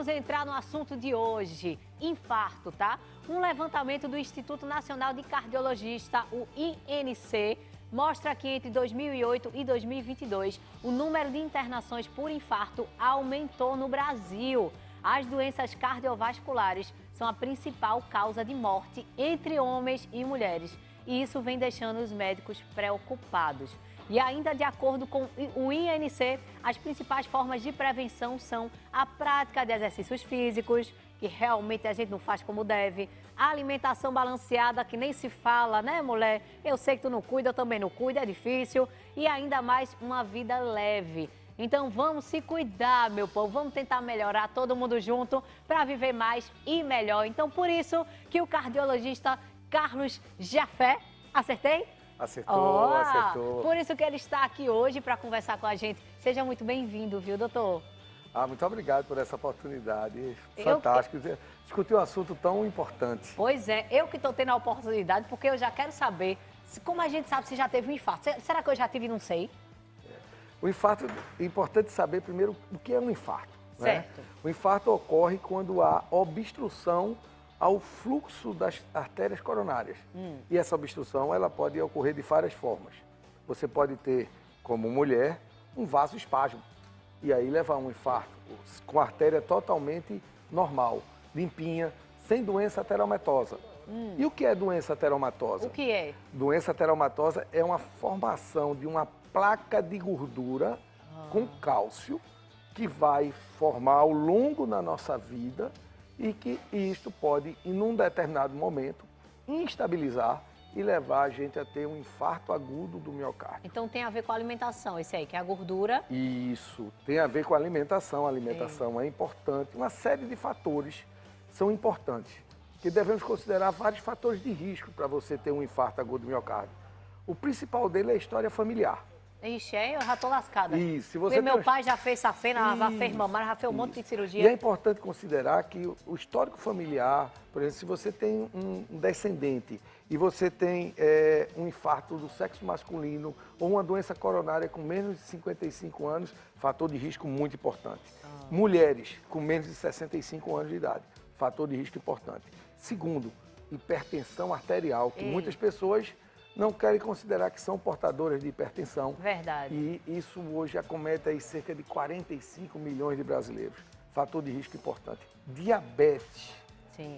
Vamos entrar no assunto de hoje, infarto, tá? Um levantamento do Instituto Nacional de Cardiologista, o INC, mostra que entre 2008 e 2022, o número de internações por infarto aumentou no Brasil. As doenças cardiovasculares são a principal causa de morte entre homens e mulheres. E isso vem deixando os médicos preocupados. E ainda de acordo com o INC, as principais formas de prevenção são a prática de exercícios físicos, que realmente a gente não faz como deve, a alimentação balanceada, que nem se fala, né, mulher? Eu sei que tu não cuida, eu também não cuido, é difícil, e ainda mais uma vida leve. Então vamos se cuidar, meu povo, vamos tentar melhorar todo mundo junto para viver mais e melhor. Então por isso que o cardiologista Carlos Jafé, acertei? Acertou, acertou. Por isso que ele está aqui hoje para conversar com a gente. Seja muito bem-vindo, viu, doutor? Muito obrigado por essa oportunidade. Fantástico. Discutir um assunto tão importante. Pois é, eu que estou tendo a oportunidade, porque eu já quero saber, como a gente sabe se já teve um infarto. Será que eu já tive e não sei? O infarto, é importante saber primeiro o que é um infarto. Certo. Né? O infarto ocorre quando há obstrução ao fluxo das artérias coronárias. E essa obstrução ela pode ocorrer de várias formas. Você pode ter, como mulher, um vasoespasmo. E aí levar um infarto com a artéria totalmente normal, limpinha, sem doença ateromatosa. E o que é doença ateromatosa? O que é? Doença ateromatosa é uma formação de uma placa de gordura com cálcio que vai formar ao longo da nossa vida e que isto pode, em um determinado momento, instabilizar e levar a gente a ter um infarto agudo do miocárdio. Então tem a ver com a alimentação, esse aí, que é a gordura. Isso, tem a ver com a alimentação. A alimentação é importante. Uma série de fatores são importantes, que devemos considerar vários fatores de risco para você ter um infarto agudo do miocárdio. O principal dele é a história familiar. Ixi, eu já tô lascada. Isso, se você meu pai já fez safena, já fez mamar, já fez um monte de cirurgia. E é importante considerar que o histórico familiar, por exemplo, se você tem um descendente e você tem um infarto do sexo masculino ou uma doença coronária com menos de 55 anos, fator de risco muito importante. Mulheres com menos de 65 anos de idade, fator de risco importante. Segundo, hipertensão arterial, que muitas pessoas não querem considerar que são portadoras de hipertensão. Verdade. E isso hoje acomete aí cerca de 45 milhões de brasileiros. Fator de risco importante. Diabetes,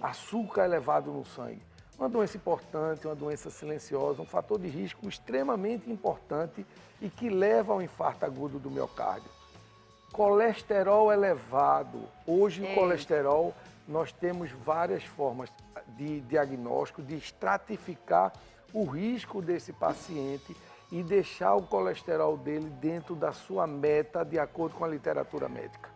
açúcar elevado no sangue. Uma doença importante, uma doença silenciosa, um fator de risco extremamente importante e que leva ao infarto agudo do miocárdio. Colesterol elevado. Hoje o colesterol, nós temos várias formas de diagnóstico, de estratificar o risco desse paciente e deixar o colesterol dele dentro da sua meta, de acordo com a literatura médica.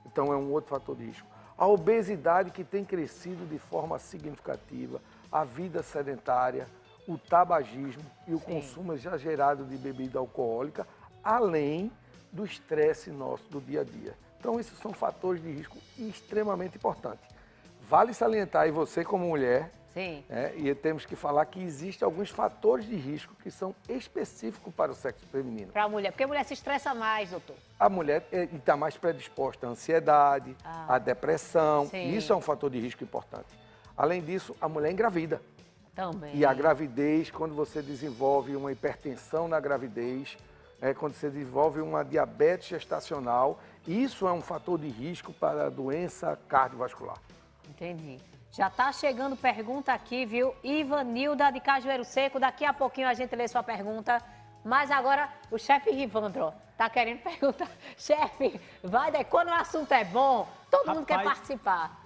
Então é um outro fator de risco. A obesidade que tem crescido de forma significativa, a vida sedentária, o tabagismo e o consumo exagerado de bebida alcoólica, além do estresse nosso do dia a dia. Então esses são fatores de risco extremamente importantes. Vale salientar, e você como mulher, e temos que falar que existem alguns fatores de risco que são específicos para o sexo feminino. Para a mulher, porque a mulher se estressa mais, doutor. A mulher está mais predisposta à ansiedade, à depressão, isso é um fator de risco importante. Além disso, a mulher engravida. Também. E a gravidez, quando você desenvolve uma hipertensão na gravidez, quando você desenvolve uma diabetes gestacional, isso é um fator de risco para a doença cardiovascular. Entendi. Já está chegando pergunta aqui, viu? Ivanilda de Cajueiro Seco, daqui a pouquinho a gente lê sua pergunta. Mas agora o chefe Rivandro está querendo perguntar. Chefe, vai daí, quando o assunto é bom, todo mundo quer participar.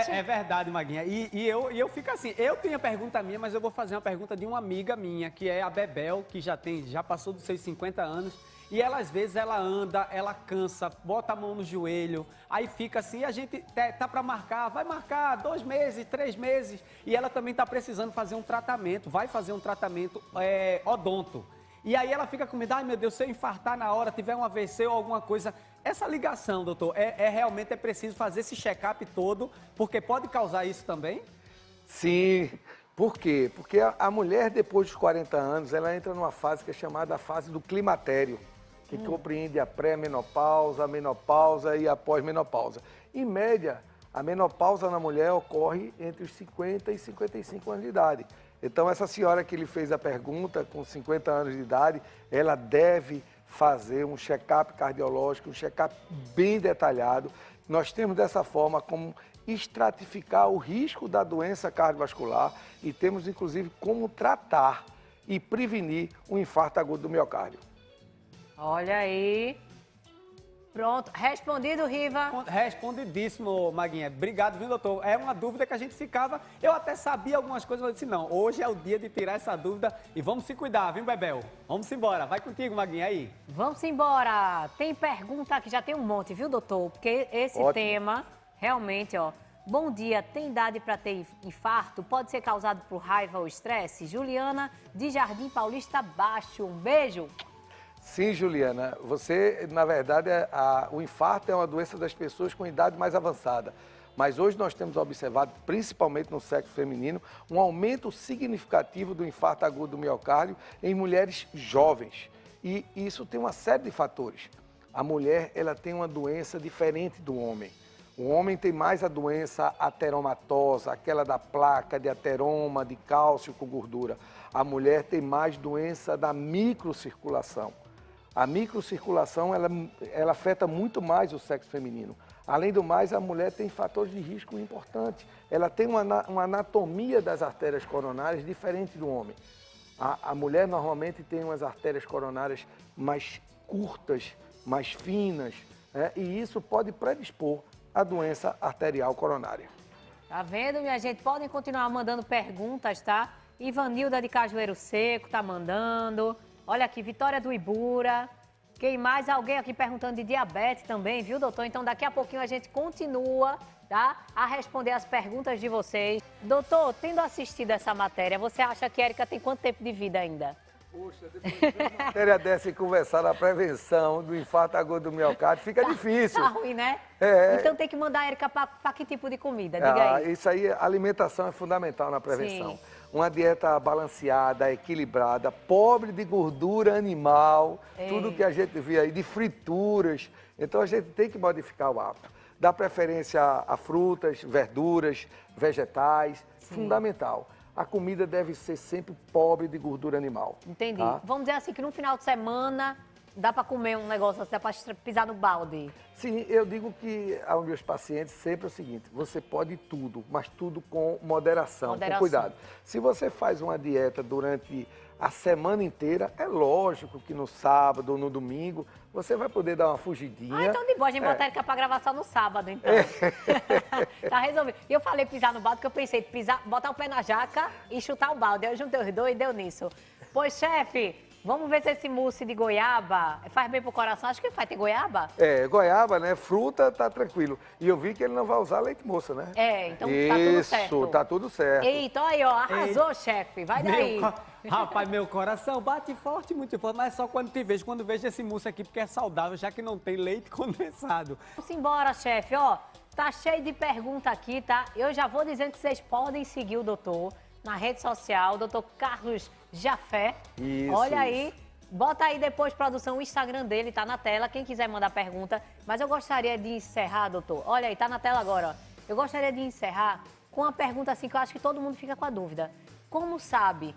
É verdade, Maguinha. E eu fico assim, eu tenho a pergunta minha, mas eu vou fazer uma pergunta de uma amiga minha, que é a Bebel, que já passou dos seus 50 anos. E ela, às vezes, ela anda, ela cansa, bota a mão no joelho, aí fica assim, a gente tá para marcar, vai marcar 2 meses, 3 meses, e ela também tá precisando fazer um tratamento, vai fazer um tratamento odonto. E aí ela fica com medo, ai meu Deus, se eu infartar na hora, tiver um AVC ou alguma coisa. Essa ligação, doutor, realmente é preciso fazer esse check-up todo, porque pode causar isso também? Sim. Por quê? Porque a mulher, depois dos 40 anos, ela entra numa fase que é chamada a fase do climatério, que compreende a pré-menopausa, a menopausa e a pós-menopausa. Em média, a menopausa na mulher ocorre entre os 50 e 55 anos de idade. Então, essa senhora que lhe fez a pergunta, com 50 anos de idade, ela deve fazer um check-up cardiológico, um check-up bem detalhado. Nós temos dessa forma como estratificar o risco da doença cardiovascular e temos, inclusive, como tratar e prevenir o infarto agudo do miocárdio. Olha aí. Pronto, respondido, Riva? Respondidíssimo, Maguinha. Obrigado, viu, doutor? É uma dúvida que a gente ficava... Eu até sabia algumas coisas, mas eu disse, não, hoje é o dia de tirar essa dúvida e vamos se cuidar, viu, Bebel? Vamos embora. Vai contigo, Maguinha, aí. Vamos embora. Tem pergunta aqui, já tem um monte, viu, doutor? Porque esse Ótimo. tema, realmente, ó... Bom dia, tem idade para ter infarto? Pode ser causado por raiva ou estresse? Juliana, de Jardim Paulista Baixo. Um beijo. Sim, Juliana, você, na verdade, o infarto é uma doença das pessoas com idade mais avançada. Mas hoje nós temos observado, principalmente no sexo feminino, um aumento significativo do infarto agudo do miocárdio em mulheres jovens. E isso tem uma série de fatores. A mulher, ela tem uma doença diferente do homem. O homem tem mais a doença ateromatosa, aquela da placa de ateroma, de cálcio com gordura. A mulher tem mais doença da microcirculação. A microcirculação, ela afeta muito mais o sexo feminino. Além do mais, a mulher tem fatores de risco importantes. Ela tem uma anatomia das artérias coronárias diferente do homem. A mulher normalmente tem umas artérias coronárias mais curtas, mais finas, né? E isso pode predispor à doença arterial coronária. Tá vendo, minha gente? Podem continuar mandando perguntas, tá? Ivanilda de Cajueiro Seco tá mandando. Olha aqui, Vitória do Ibura. Quem mais? Alguém aqui perguntando de diabetes também, viu, doutor? Então, daqui a pouquinho a gente continua, tá? A responder as perguntas de vocês. Doutor, tendo assistido essa matéria, você acha que a Érica tem quanto tempo de vida ainda? Poxa, depois de uma matéria dessa e conversar na prevenção do infarto agudo do miocárdio, fica difícil. Tá ruim, né? É. Então tem que mandar a Érica para que tipo de comida? Diga aí. Isso aí, a alimentação é fundamental na prevenção. Sim. Uma dieta balanceada, equilibrada, pobre de gordura animal, tudo que a gente vê aí, de frituras. Então a gente tem que modificar o hábito. Dá preferência a frutas, verduras, vegetais, fundamental. A comida deve ser sempre pobre de gordura animal. Entendi. Tá? Vamos dizer assim, que no final de semana dá para comer um negócio assim, dá para pisar no balde. Sim, eu digo que aos meus pacientes sempre é o seguinte, você pode tudo, mas tudo com moderação, com cuidado. Se você faz uma dieta durante a semana inteira, é lógico que no sábado ou no domingo você vai poder dar uma fugidinha. Ah, então de boa, a gente botar ele para gravar só no sábado, então. Tá resolvido. E eu falei pisar no balde, porque eu pensei pisar, botar o pé na jaca e chutar o balde. Eu juntei os dois e deu nisso. Pois, chefe, vamos ver se esse mousse de goiaba faz bem pro coração. Acho que faz. Tem goiaba? Goiaba, né? Fruta, tá tranquilo. E eu vi que ele não vai usar leite moça, né? Então tá tudo certo. Isso, tá tudo certo. Eita, aí, ó, arrasou, chefe. Vai daí. Rapaz, meu coração bate forte, muito forte, mas é só quando vejo esse mousse aqui, porque é saudável, já que não tem leite condensado. Vamos embora, chefe, ó. Tá cheio de pergunta aqui, tá? Eu já vou dizendo que vocês podem seguir o doutor na rede social, o doutor Carlos Jafé. Isso. Olha aí, bota aí depois, produção, o Instagram dele, tá na tela, quem quiser mandar pergunta. Mas eu gostaria de encerrar, doutor. Olha aí, tá na tela agora, ó. Eu gostaria de encerrar com uma pergunta assim que eu acho que todo mundo fica com a dúvida. Como sabe?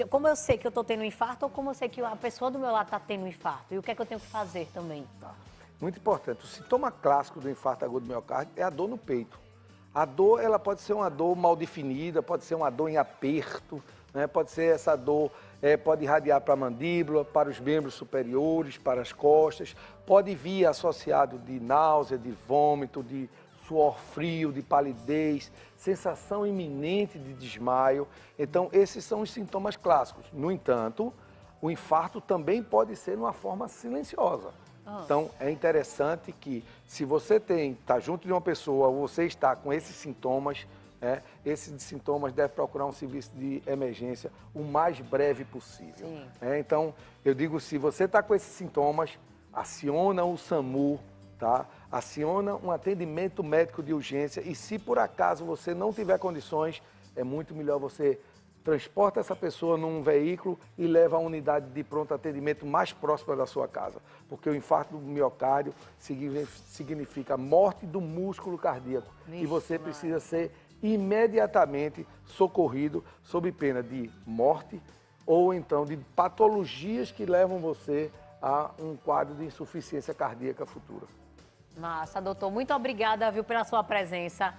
Como eu sei que eu tô tendo um infarto ou como eu sei que a pessoa do meu lado tá tendo um infarto? E o que é que eu tenho que fazer também? Tá. Muito importante. O sintoma clássico do infarto agudo do miocárdio é a dor no peito. A dor, ela pode ser uma dor mal definida, pode ser uma dor em aperto, né? Pode ser essa dor, pode irradiar para a mandíbula, para os membros superiores, para as costas, pode vir associado de náusea, de vômito, de suor frio, de palidez, sensação iminente de desmaio. Então, esses são os sintomas clássicos. No entanto, o infarto também pode ser numa forma silenciosa. Então, é interessante que, se você está junto de uma pessoa ou você está com esses sintomas deve procurar um serviço de emergência o mais breve possível. Então, eu digo, se você está com esses sintomas, aciona o SAMU, tá? Aciona um atendimento médico de urgência e, se por acaso você não tiver condições, é muito melhor você transporta essa pessoa num veículo e leva a unidade de pronto atendimento mais próxima da sua casa. Porque o infarto do miocárdio significa morte do músculo cardíaco. E você precisa ser imediatamente socorrido sob pena de morte ou então de patologias que levam você a um quadro de insuficiência cardíaca futura. Massa, doutor. Muito obrigada, viu, pela sua presença.